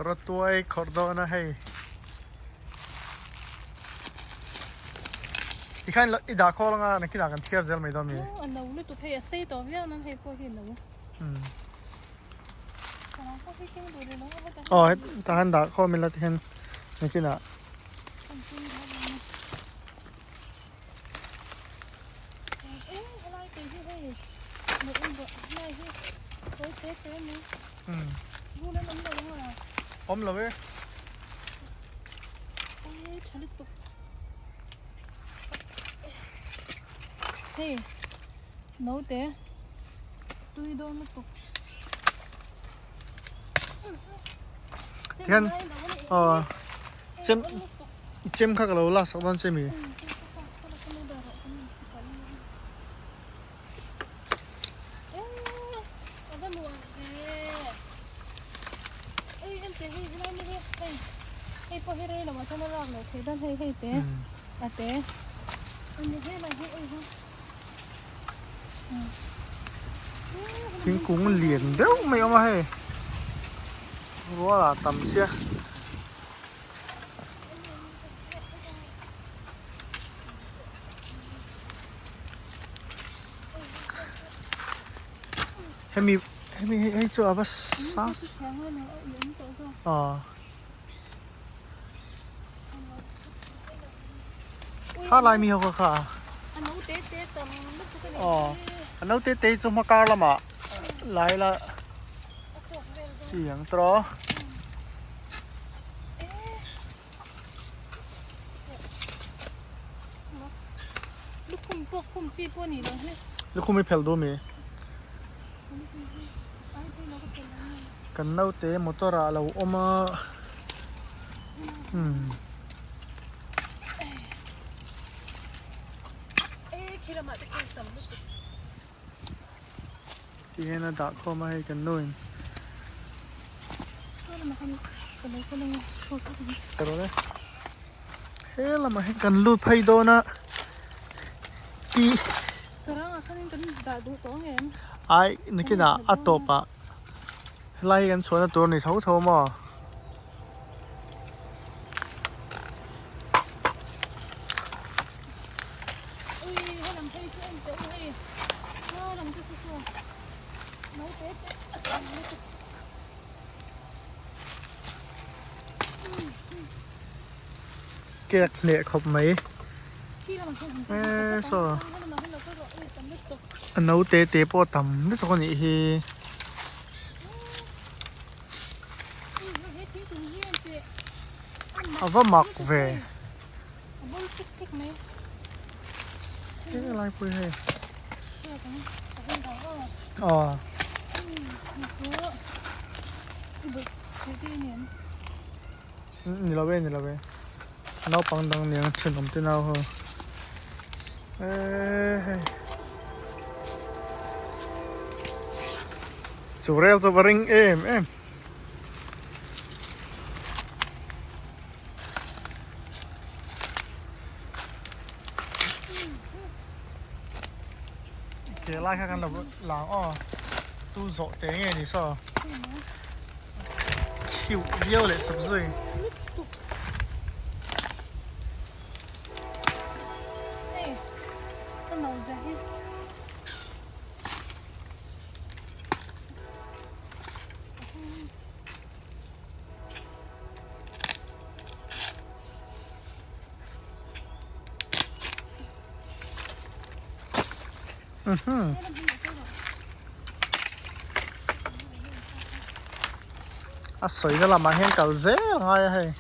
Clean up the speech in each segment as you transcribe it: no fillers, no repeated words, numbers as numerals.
รถตัวไอ้ขอดโดนะให้อีกขั้นอีดาข้อละงั้นนักกีฬากันเที่ยวเซลไม่ต้องมีอันนั้นเลยตัวเฮียเซ่ตัวเวียนั่นให้พวกเห็นแล้วอ๋อทหารดาข้อมีละที่เห็นนักกีฬาอมเลยเว้ยเฮ้ยน้องเต้ตุยโดนตุกที่เห็นอ๋อเจมข้ากับเราล่ะสักวันเจมี่ให้พอให้ได้เรามาทำอะไรหรอกเต้ด้านให้เต้อะเต้อันนี้ให้อะไรให้เอ้ยฮะทิ้งกุ้งมันเหรียญเดี๋ยวไม่เอามาให้รู้ว่าต่ำเสียให้จัวบัสซะอ๋อถ้าลายมีเขาค่ะอ๋ออันนั้นเตะจะมาการละมาลายละเสียงตรอลูกคุมพวกคุมจีพวกนี้เลยแล้วคุณไม่เพลดูมั้ยกันเอาเตะมอเตอร์เราออกมาที่เห็นน่ะดักเข้ามาให้กันนู่นแต่รู้ไหมเฮ้ยเรามาให้กันลูดไพ่โดนะที่ไอ้นึกว่าอัตโตปะไล่กันชวนตัวนี้เท่ามั้งเกล็ดเหล็กขบไหมสออันนู้นเตะปอดต่ำนี่ตัวนี้เฮเอาว่าหมักเวอะไรพูดให้อ๋อนี่เราเว้น้าปังดังเนี่ยฉันผมจะน้าเหรอจูเรลจะมาริงเอ็มเกี่ยไล่ข้ากันหลังอ้อตู้โจเตงเงี้ยนี่ซะคิวเยี่ยวเลย是不是啊，水都淋埋輕嚿啫，係啊係。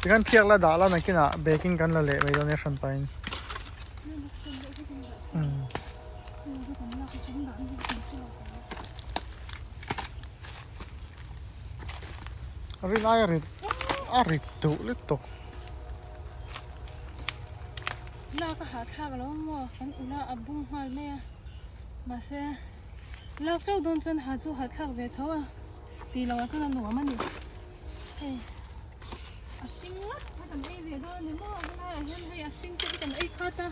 你看贴了打了，那给那 baking 干了嘞，为了那上班。Rin arittu litto. ลาก็หาทางแล้วว่าขันอุลาอับบุ้งหัวแม่มาเซ่ลากเจ้าโดนจนหาจูหาทางเวทเขาอ่ะตีเราว่าจนหนัวมันนี่เฮ้ย ชิงละให้กันไอ้เดี๋ยวนี่มั่วไม่ได้เห็นให้ชิงที่กันไอ้ข้าจ้า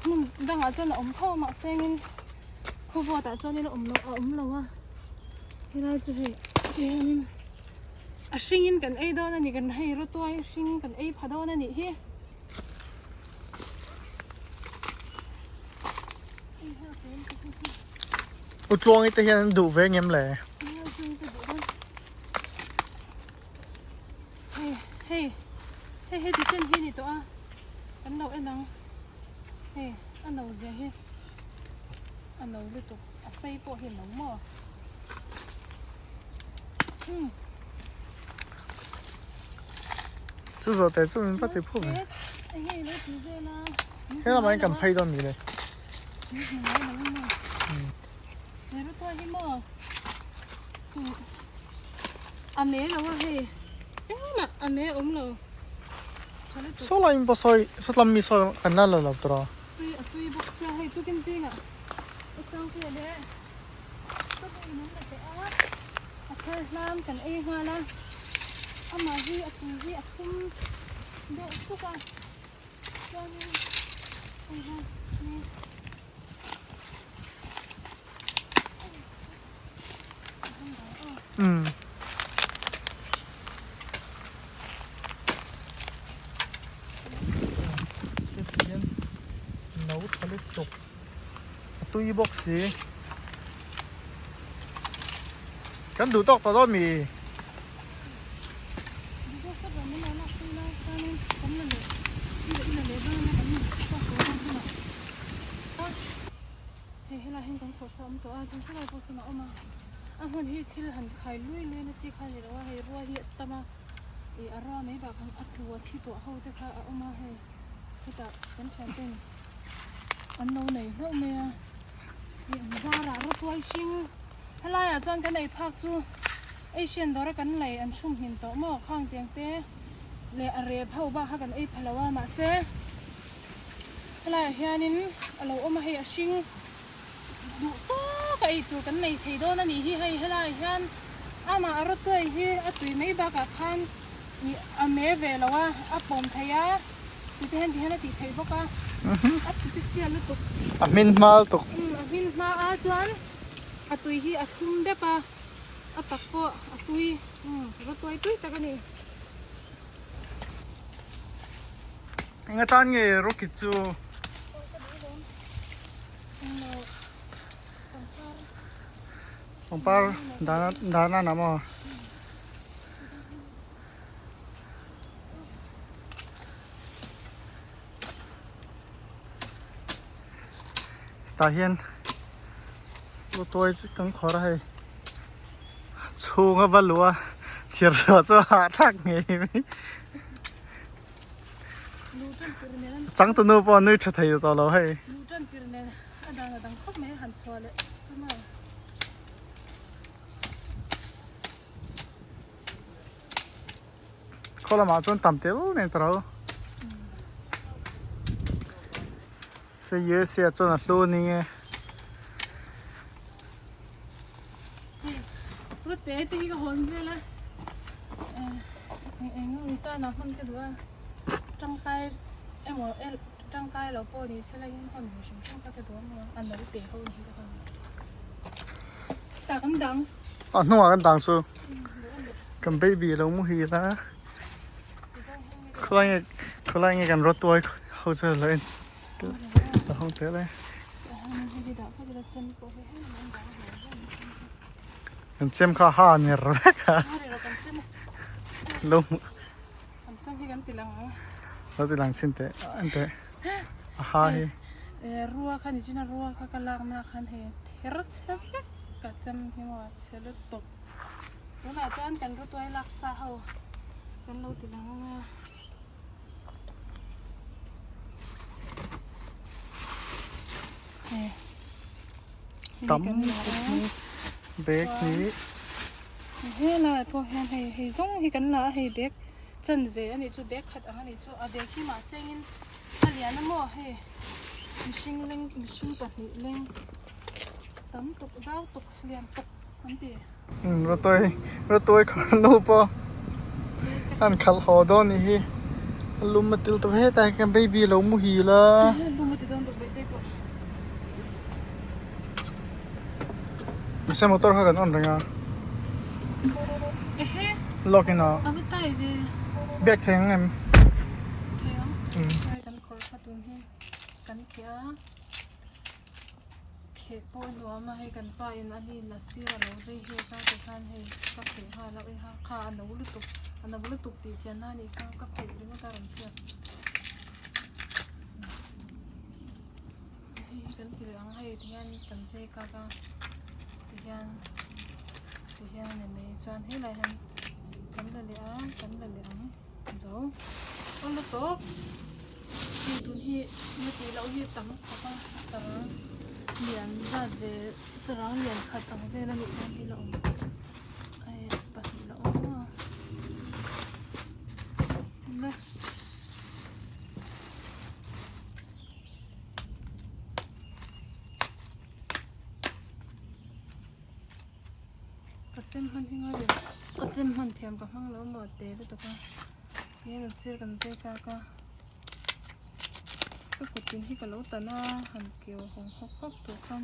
นุ่มดังอาจจะอมเข้ามาเซ็งเขาบอกแต่จนนี่อมเราอ่ะที่เราจะให้ชิงกันไอ้ดอนนี่กันให้รถตัวชิงกันไอ้พัดดอนนี่เฮ้ อุดวงไอ้ตะเฮียนดุเวงเงี้ยแหละ hey đi chân hi đi to à anh đâu anh đang hey anh đâu giờ hi anh đâu đi to à xây bộ hiện nóng mò至少在这边把这破没。 anh hey lấy thứ về là 嘿，那玩意敢配到你嘞？ lấy nó to hi mò à mẹ đâu à hey em mà à mẹ ốm rồi 所以你不所所以咪所很难了了，对吧？ tôi bốc ra hay tôi kinh gì à sao kia đấy tôi bị nó là cái thôi làm cần ai hoa la mà gì không được xúc à cho nên嗯。nấu cho lên chục tuy bốc xí cắn đủ tóc tao đó mì là hình con khổ sống tổ ai chúng ta lại vô sự nào mà anh hơn hi thì hẳn khai lui lui nó chỉ khai gì đó hay rùa hiện tâm à thì ở ra mấy bà con ăn rùa thì tổ hậu thì khai ở mà hay thì ta vẫn chọn tên ăn lâu này lâu mẹ hiện ra là rất vui xinh hay là chọn cái này phạc chu Asian đó là cái này ăn chung hiện tổ mà khang tiếng té lệ rệp hậu ba hai cái ấy phải làว่าmà xe hay là hiện nín ở lâu mà hay xinh đủ to cái tụ cái này thấy đó là nhỉ hay là hiện mà ở đó cái hi ở tụi mấy bà cả khan mẹ về làว่าbom thấy á thì thế là thì thấy bốc á special lúc tục min mal tục min ma chuan tụi hi thum đẹp à tắc co tụi rồi tụi ta cái này anh ta nghe rocket chu ông par đá nằm à ta hiền lúc tôi cũng khó đây chu ngã bắt lúa thiệt sự cho hạ thác nghề chẳng tôi nuôi bao nuôi chặt thấy tao lâu hay khó là mà chọn tầm tiêu này tao sẽ nhớ sẽ chọn là tôi nè rút té tí cái hồn thế là anh người ta nói hơn cái đứa trong tay em ở trong tay là cô thì sẽ lấy những con người trong cái đứa mà ăn là té hơn thì cái con ta cũng đắng à nó cái đằng sau cầm baby đâu mua gì ta khơi nghe cầm rót tôi hậu giờ lên là không thế đây mình xem khó ha nhỉ rồi cả lông nó thì làm xin thế anh thế ha hi rùa khăn thì na rùa khăn cái lăng na khăn thì rất hết cả trăm thì mà sẽ rất tốt đó là cho anh cần cái tôi lạc xa hầu cần lâu thì lăng tắm bếp ní thế là thôi hay giống thì cái là hay bếp chân về anh ấy cho bếp khát anh ấy cho bếp khi mà xem in anh ấy nó mua hay mình sinh bật lên tắm tục rau tục liền tục vấn đề rồi tôi còn lâu po อันขัลฮอดอนี่ฮีลุมมาติลตัวเฮตายกันเบบี้เรามุฮีละ ดูมาติดตรงตัวเบ็ดได้ปะ ไม่ใช่มอเตอร์เขากันอ่อนเลยอ่ะ เอ๊ะ ล็อกอินอ่ะ เอาไปไต่ดิ แบกแทงไง เทียมใช่กันคอร์พัดตุนให้กันเขียเขปอนหัวมาให้กันป้าอันนี้นัสซีเราได้ให้ข้าจะทานให้ก็เขียให้แล้วไอ้ข้าข้าอันนั้นบุรุษตุกอันนั้นบุรุษตุกตีเชียนหน้านี่ข้าก็เขียด้วยว่าการเทียบให้กันเกลือให้เทียนกันเซกากาเทียนเนี่ยไม่จานให้ไรฮันกันละเลี้ยงเจ้าอันละโต๊ะที่ตุนที่เมื่อกี้เราที่ตั้งเขาก็สร้างเหรียญจัดเวสร้างเหรียญขัดตั้งเวแล้วมีอันที่เราไอ้ปัดเราเนี่ย ก็เจมหันที่ง่ายเลยก็เจมหันเทียมกับห้องแล้วหมดเตะไปตัวกันเนี่ยเราเสียกันเสียกากก็กดกินที่กับเราแต่หน้าหันเกี่ยวของฮอกตัวกัน